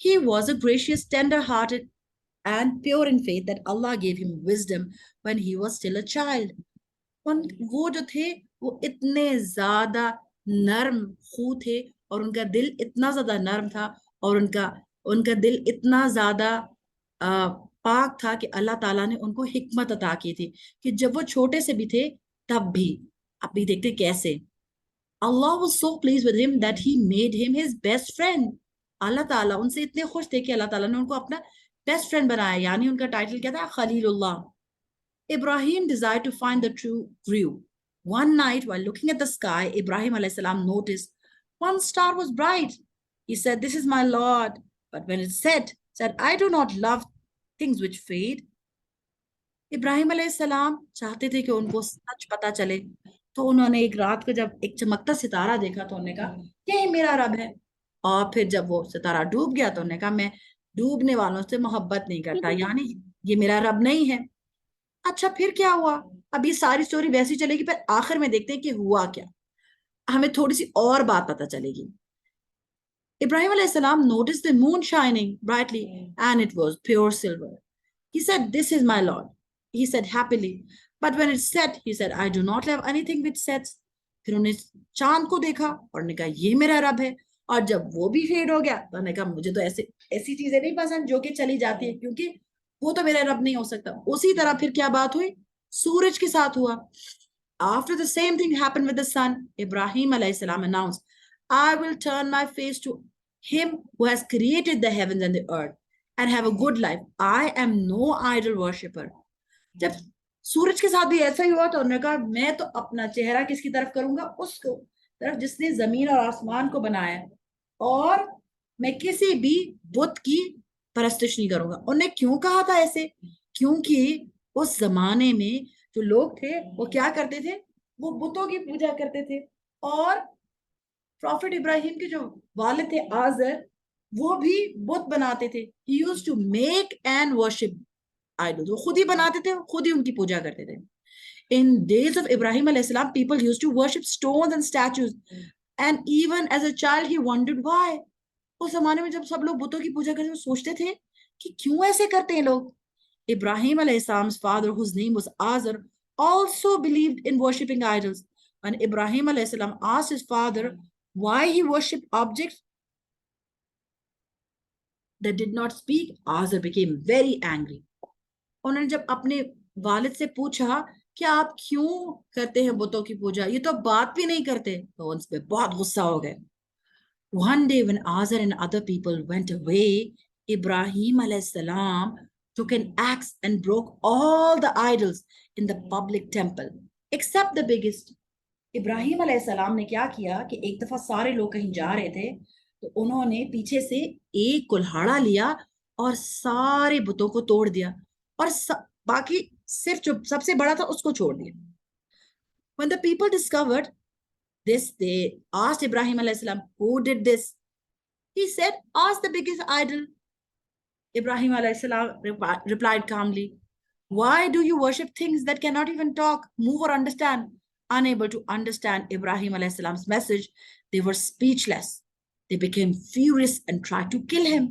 He was a gracious, tender-hearted and pure in faith that Allah gave him wisdom when he was still a child. وہ جو تھے وہ اتنے زیادہ نرم خو تھے اور ان کا دل اتنا زیادہ نرم تھا اور ان کا دل اتنا زیادہ پاک تھا کہ اللہ تعالیٰ نے ان کو حکمت عطا کی تھی کہ جب وہ چھوٹے سے بھی تھے تب بھی. اب بھی دیکھتے کیسے Allah was so pleased with him that he made him his best friend. اللہ تعالیٰ ان سے اتنے خوش تھے کہ اللہ تعالیٰ نے ان کو اپنا بیسٹ فرینڈ بنایا, یعنی ان کا ٹائٹل کیا تھا, خلیل اللہ. Ibrahim desired to find the true view. One night while looking at the sky, Ibrahim alayhi salam noticed one star was bright. He said, "This is my Lord." But when it said, "I do not love things which fade." ابراہیم علیہ السلام چاہتے تھے کہ ان کو سچ پتا چلے, تو انہوں نے ایک رات کو جب ایک چمکتا ستارہ دیکھا تو انہوں نے کہا یہی میرا رب ہے. اور پھر جب وہ ستارہ ڈوب گیا تو انہوں نے کہا میں ڈوبنے والوں سے محبت نہیں کرتا, یعنی یہ میرا رب نہیں ہے. اچھا پھر کیا ہوا؟ اب یہ ساری سٹوری ویسی چلے گی, پھر آخر میں دیکھتے ہیں کہ ہوا کیا, ہمیں تھوڑی سی اور بات پتا چلے گی. Ibrahim alayhi salam noticed the moon shining brightly and it was pure silver. He said, "This is my Lord." He said happily. But when it set, he said, "I do not love anything which sets." پھر انہیں چاند کو دیکھا اور نے کہا یہ میرا رب ہے, اور جب وہ بھی فیڈ ہو گیا تو انہوں نے کہا مجھے تو ایسی چیزیں نہیں پسند جو کہ چلی جاتی ہے, کیونکہ وہ تو میرا رب نہیں ہو سکتا. اسی طرح پھر کیا بات ہوئی, سورج کے ساتھ ہوا. After the same thing happened with the sun, Ibrahim alayhi salam announced, "I will turn my face to him who has created the heavens and the earth and have a good life. I am no idol worshipper." جب سورج کے ساتھ بھی ایسا ہی ہوا تو انہوں نے کہا میں تو اپنا چہرہ کس کی طرف کروں گا, اس کو طرف جس نے زمین اور آسمان کو بنایا, اور میں کسی بھی بت کی پرستش نہیں کروں گا. انہوں نے کیوں کہا تھا ایسے؟ کیونکہ اس زمانے میں جو لوگ تھے وہ کیا کرتے تھے, وہ بتوں کی پوجا کرتے تھے. اور پروفٹ ابراہیم کے جو والد تھے آزر, وہ بھی بت بناتے تھے. He used to make and worship idols. وہ خود ہی بناتے تھے, خود ہی ان کی پوجا کرتے تھے. In days of Ibrahim alayhi salam, people used to worship stones and statues. And even as a child, he wondered why. اس زمانے میں جب سب لوگ بتوں کی پوجا کرتے تھے, وہ سوچتے تھے کہ کیوں ایسے کرتے ہیں لوگ. Ibrahim alayhi salam's father, whose name was Azar, also believed in worshipping idols. When Ibrahim alayhi salam asked his father why he worshipped objects that did not speak, Azar became very angry. انہوں نے جب اپنے والد سے پوچھا کہ آپ کیوں کرتے ہیں بتوں کی پوجا, یہ تو بات بھی نہیں کرتے, تو ان پہ بہت غصہ ہو گئے. One day when Azar and other people went away, Ibrahim alayhi salam took an axe and broke all the idols in the public temple except the biggest. ابراہیم علیہ السلام نے کیا کیا کہ ایک دفعہ سارے لوگ کہیں جا رہے تھے, تو انہوں نے پیچھے سے ایک کلہاڑا لیا اور سارے بتوں کو توڑ دیا, اور باقی صرف جو سب سے بڑا تھا اس کو چھوڑ دیا. When the people discovered this, they asked Ibrahim alayhi salam, "Who did this?" He said, "Ask the biggest idol." Ibrahim alayhi salam replied calmly, "Why do you worship things that cannot even talk, move or understand?" Unable to understand Ibrahim alayhi salam's message, they were speechless. They became furious and tried to kill him.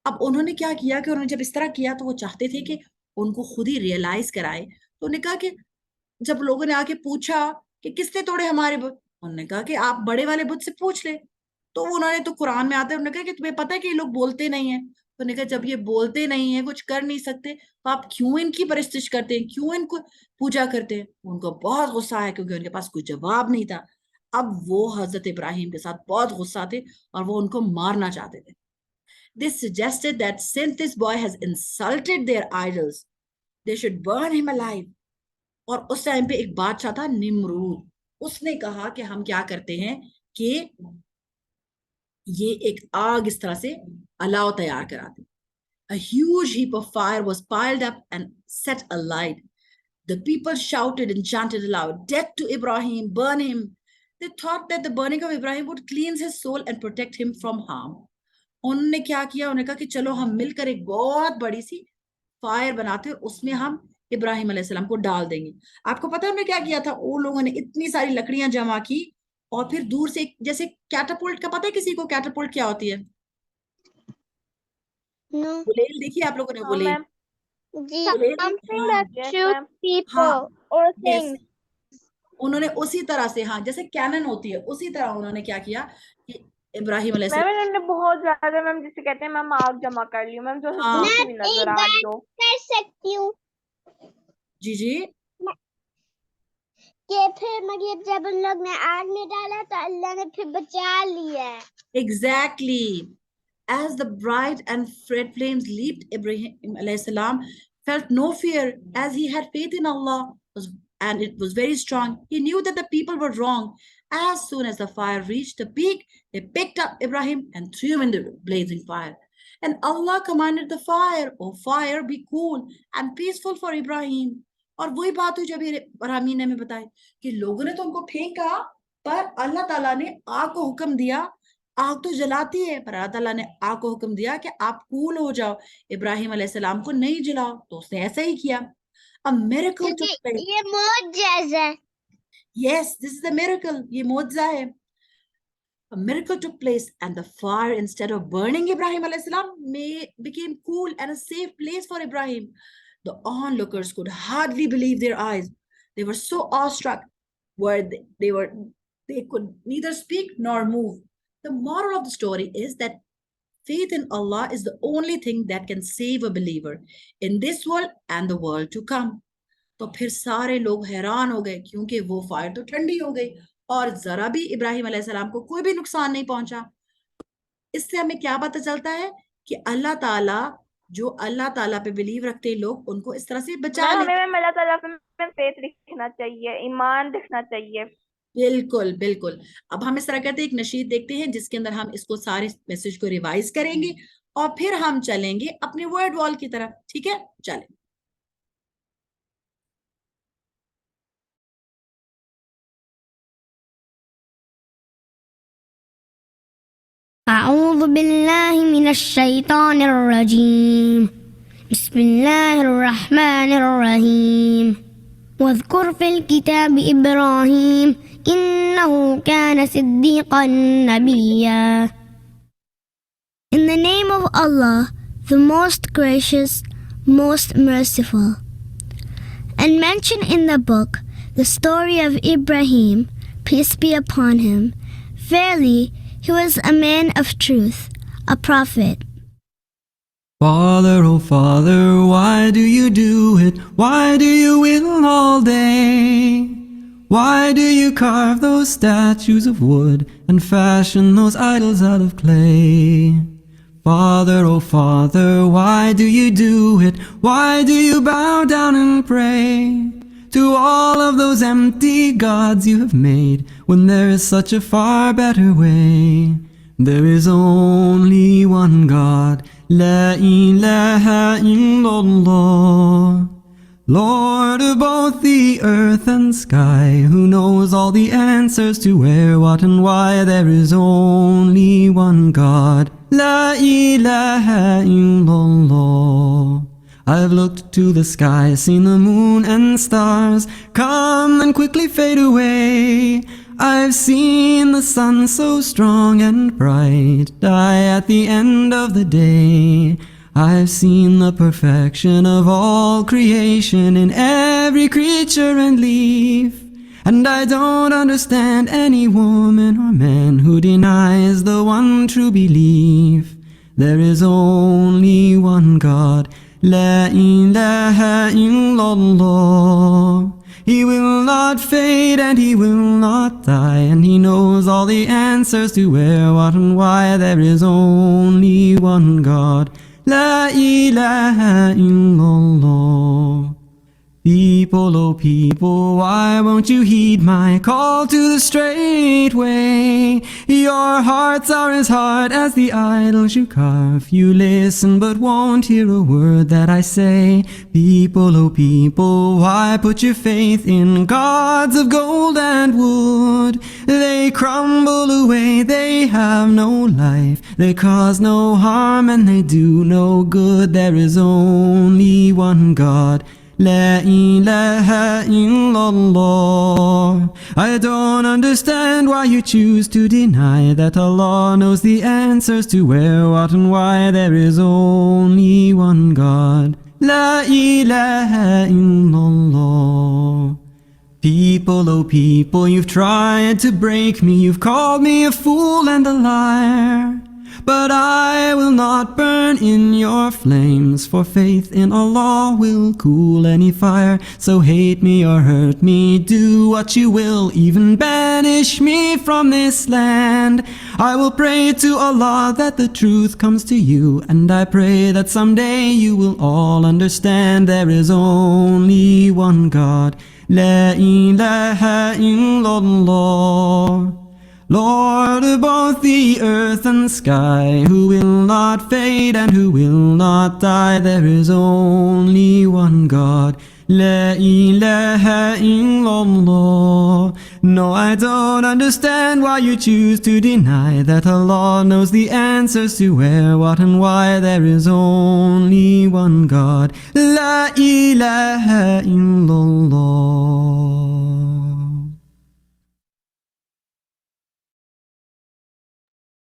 اب انہوں نے کیا کیا کہ انہوں نے جب اس طرح کیا تو وہ چاہتے تھے کہ ان کو خود ہی ریئلائز کرائے. تو انہوں نے کہا کہ جب لوگوں نے آ کے پوچھا کہ کس نے توڑے ہمارے بت, انہوں نے کہا کہ آپ بڑے والے بت سے پوچھ لیں. تو انہوں نے تو قرآن میں آتا ہے, انہوں نے کہا کہ تمہیں پتہ ہے کہ یہ لوگ بولتے نہیں ہیں. تو انہوں نے کہا جب یہ بولتے نہیں ہیں, کچھ کر نہیں سکتے, تو آپ کیوں ان کی پرستش کرتے ہیں, کیوں ان کو پوجا کرتے ہیں؟ ان کو بہت غصہ آیا کیونکہ ان کے پاس کوئی جواب نہیں تھا. اب وہ حضرت ابراہیم کے ساتھ بہت غصہ تھے اور وہ ان کو مارنا چاہتے تھے. They suggested that since this boy has insulted their idols, they should burn him alive. اور اس ٹائم پہ ایک بادشاہ تھا نمرود, اس نے کہا کہ ہم کیا کرتے ہیں کہ یہ ایک آگ اس طرح سے الاؤ تیار کراتے. A huge heap of fire was piled up and set alight. The people shouted and chanted aloud, "Death to Ibrahim, burn him." They thought that the burning of Ibrahim would cleanse his soul and protect him from harm. انہوں نے کیا کیا, انہوں نے کہا کہ چلو ہم مل کر ایک بہت بڑی سی فائر بناتے ہیں, اس میں ہم ابراہیم علیہ السلام کو ڈال دیں گے. آپ کو پتا انہوں نے کیا کیا تھا؟ ان لوگوں نے اتنی ساری لکڑیاں جمع کی اور پھر دور سے جیسے کیٹاپلٹ کا پتا ہے کسی کو کیٹاپلٹ کیا ہوتی ہے؟ گلیل دیکھیے آپ لوگوں نے گلیل. Something that shoots people or things. انہوں نے اسی طرح سے, ہاں جیسے کینن ہوتی ہے اسی طرح انہوں نے کیا کیا کہ ابراہیم علیہ میم السلام, انہوں نے بہت زیادہ میم جسے کہتے ہیں میم آگ جمع کر لی میم, جو ہاں تھوڑی سی بھی ایک نظر آ رہی بات ہو. کر سکتی ہوں جی جی کہ پھر مطلب جب ان لوگ نے آگ میں ڈالا تو اللہ نے پھر بچا لیا. exactly. As the bright and red flames leaped, Ibrahim alayhi salam felt no fear as he had faith in Allah and it was very strong. He knew that the people were wrong. As soon as the fire reached the peak, they picked up Ibrahim and threw him in the blazing fire. And Allah commanded the fire, "O fire, be cool and peaceful for Ibrahim." اور وہی بات ہوئی جب ابراہیم نے ہمیں بتائی کہ لوگوں نے تو ان کو پھینکا پر اللہ تعالیٰ نے آگ کو حکم دیا, آگ تو جلاتی ہے پر اللہ تعالیٰ نے آگ کو حکم دیا کہ آپ کول ہو جاؤ, ابراہیم علیہ السلام کو نہیں جلاؤ, تو اس نے ایسا ہی کیا. A miracle took place. یہ معجزہ ہے. Yes, this is a miracle. یہ معجزہ ہے. A miracle took place and the fire, instead of burning Ibrahim alayhi salam, became cool and a safe place for Ibrahim. The onlookers could hardly believe their eyes. They were so awestruck where they could neither speak nor move. The moral of the story is that faith in Allah is the only thing that can save a believer in this world and the world to come. تو پھر سارے لوگ حیران ہو گئے کیونکہ وہ fire تو ٹھنڈی ہو گئی اور ذرا بھی ابراہیم علیہ السلام کو کوئی بھی نقصان نہیں پہنچا. اس سے ہمیں کیا پتہ چلتا ہے کہ اللہ تعالیٰ, جو اللہ تعالیٰ پہ بلیو رکھتے ہیں لوگ, ان کو اس طرح سے بچا میم لے. ہمیں اللہ تعالیٰ پہ فیتھ رکھنا چاہیے, ایمان رکھنا چاہیے. بالکل بالکل. اب ہم اس طرح کرتے ہیں, ایک نشید دیکھتے ہیں جس کے اندر ہم اس کو سارے میسج کو ریوائز کریں گے اور پھر ہم چلیں گے اپنے ورڈ وال کی طرف. ٹھیک ہے, چلیں. أعوذ بالله من الشيطان الرجيم. بسم الله الرحمن الرحيم. واذكر في الكتاب إبراهيم إنه كان صديقا نبيا. In the name of Allah, the most gracious, most merciful. And mention in the book the story of Ibrahim, peace be upon him. Verily, he was a man of truth, a prophet. Father, oh Father, why do you do it? Why do you will all day? Why do you carve those statues of wood and fashion those idols out of clay? Father, oh Father, why do you do it? Why do you bow down and pray to all of those empty gods you have made, when there is such a far better way? There is only one God, La ilaha illallah, Lord of both the earth and sky, who knows all the answers to where, what and why. There is only one God, La ilaha illallah. I've looked to the sky, seen the moon and stars come and quickly fade away. I've seen the sun so strong and bright die at the end of the day. I've seen the perfection of all creation in every creature and leaf. And I don't understand any woman or man who denies the one true belief. There is only one God, La ilaha illallah. He will not fade and he will not die, and he knows all the answers to where, what and why. There is only one God, La ilaha illallah. People, oh people, why won't you heed my call to the straight way? Your hearts are as hard as the idols you carve. You listen but won't hear a word that I say. People, oh people, why put your faith in gods of gold and wood? They crumble away, they have no life, they cause no harm and they do no good. There is only one God, La ilaha illallah. I don't understand why you choose to deny that Allah knows the answers to where, what and why. There is only one God, La ilaha illallah. People, oh people, you've tried to break me, you've called me a fool and a liar. But I will not burn in your flames, for faith in Allah will cool any fire. So hate me or hurt me, do what you will, even banish me from this land. I will pray to Allah that the truth comes to you, and I pray that someday you will all understand there is only one God. La ilaha illallah, Lord of both the earth and sky, who will not fade and who will not die. There is only one God. La ilaha illallah. No, I don't understand why you choose to deny that Allah knows the answers to where, what and why. There is only one God. La ilaha illallah.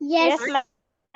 Yes. Yes, ma'am.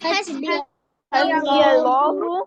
Hasbi Allahu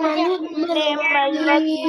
ni'mal wakeel.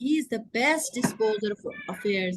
He is the best disposer of affairs.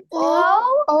PRO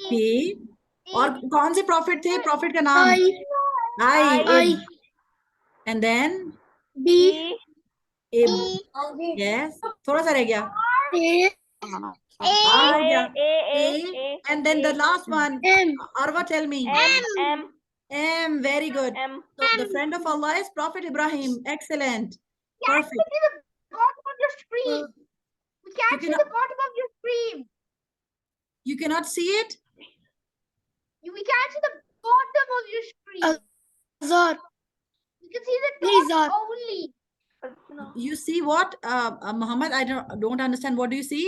P اور کون سے profit تھے؟ Profit کا نام آئی. And then B یس تھوڑا سا رہ گیا A آر ہو گیا A and then the last one M اروا tell me M M. Very good. M. So the friend of Allah is Prophet Ibrahim. Excellent. Perfect. bottom of your screen. We You can't see cannot- the bottom of your screen. You cannot see it? We can't see the bottom of your screen. Azar You can see the Please, top Zar. only. You see what? Muhammad, I don't understand. What do you see?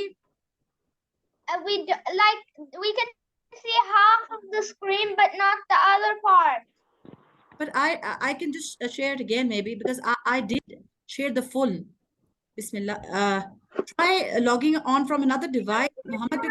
We can see half of the screen, but not the other part. But I can just share it again maybe because I did share the full. Bismillah. Try logging on from another device. Muhammad,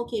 Okay.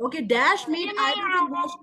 Okay. Dash meet idols and worship.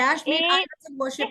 Dash meet idols and worship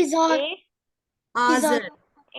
Izar A Azar.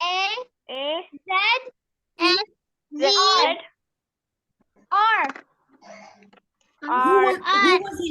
A A Z S Z Z R. Who R was he?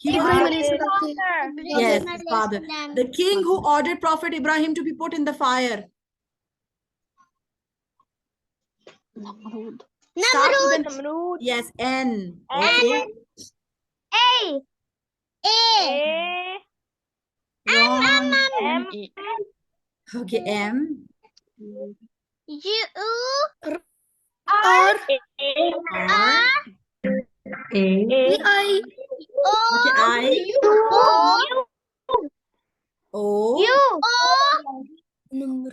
He was Ibrahim the- alayhi salam. Yes, his father. The king who ordered Prophet Ibrahim to be put in the fire. Start with an- Namrud. Yes, N. Okay. A A Wrong. M Okay, M. U R R. I Okay, I. O. number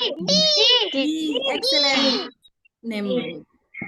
D. Excellent. Nimrud.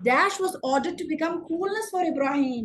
Dash was ordered to become coolness for Ibrahim.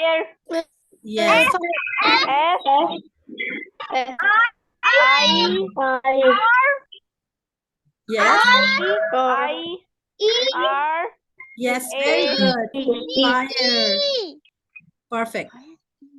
Fire. yes. F I Yes. I R Yes. Very good. Fire. Perfect.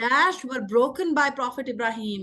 Dash were broken by Prophet Ibrahim.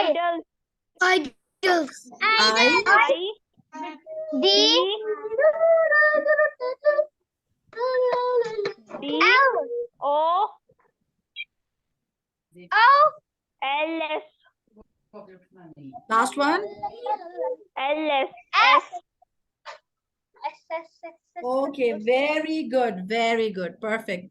Idol idols I. D D O L S Last one. L S Okay. Very good. Very good. Perfect.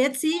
let's see.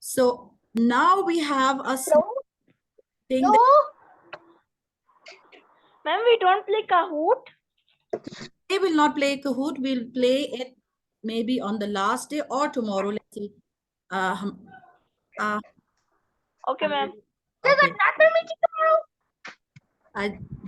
So now we have a thing that Ma'am, we don't play Kahoot. we will not play Kahoot. We'll play it maybe on the last day or tomorrow. Let's see. Okay, ma'am. Okay. I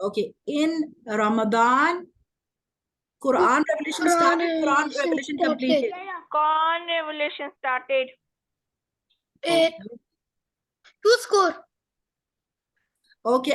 Okay. In Ramadan, Quran revelation started, Quran revelation completed. Con revolution started. to score Okay,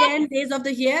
10 days of the year.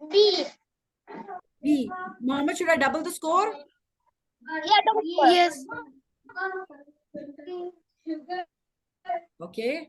B. B. Mohammed, should I double the score? yes Okay.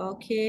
Okay.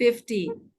50.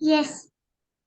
Yes.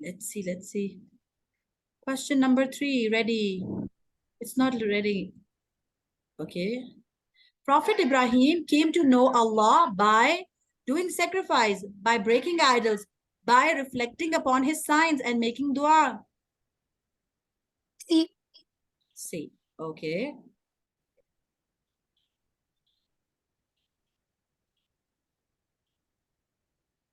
let's see. Question number 3, ready? It's not ready. Okay. Prophet Ibrahim came to know Allah by doing sacrifice, by breaking idols, by reflecting upon his signs and making dua. See. Okay.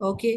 Okay.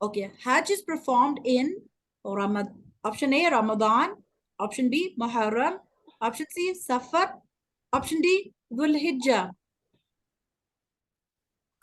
Okay. Hajj is performed in option A Ramadan, option B Muharram, option C Safar, option D Dhul Hijjah.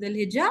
Dhul-Hijjah.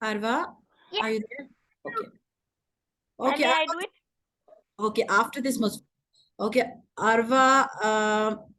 Arva, are you there? Okay. Okay. May I do it? Okay, after this must. Okay, Arva,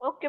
Okay.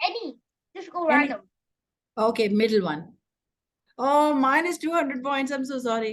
Any. Just go random. Okay, middle one. Oh, mine is 200 points. I'm so sorry.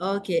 okay,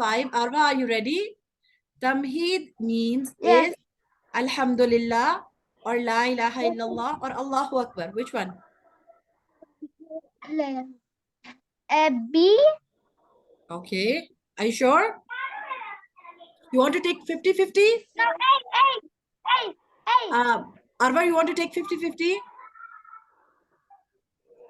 5. Arwa, are you ready? Tamheed means is Alhamdulillah or La ilaha illallah or Allahu Akbar. Which one? B. Okay, are you sure? You want to take 50-50? No, A. Arwa, you want to take 50-50?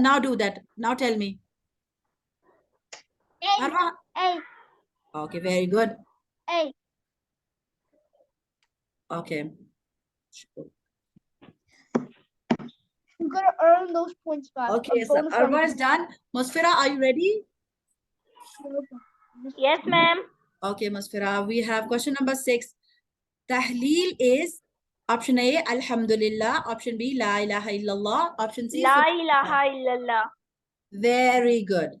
now do that. Now tell me. Arwa. A. Okay, very good. A. Okay. You gotta earn those points back. Okay, so Arwa is done. Musfira, are you ready? Yes, ma'am. Okay, Musfira, we have question number 6. Tahleel is option A, Alhamdulillah, option B, La ilaha illallah, option C, La ilaha illallah. Very good.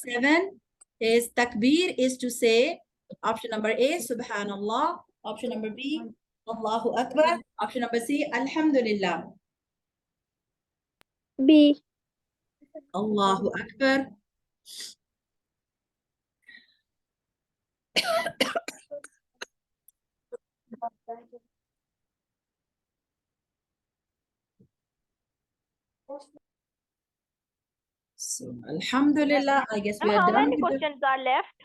7 is takbir is to say option number A subhanallah, option number B Allahu Akbar, option number C Alhamdulillah. B. Allahu Akbar. So, Alhamdulillah, I guess we Ma'am, are how done. many questions are left?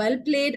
well played.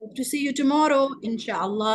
Hope to see you tomorrow, inshallah.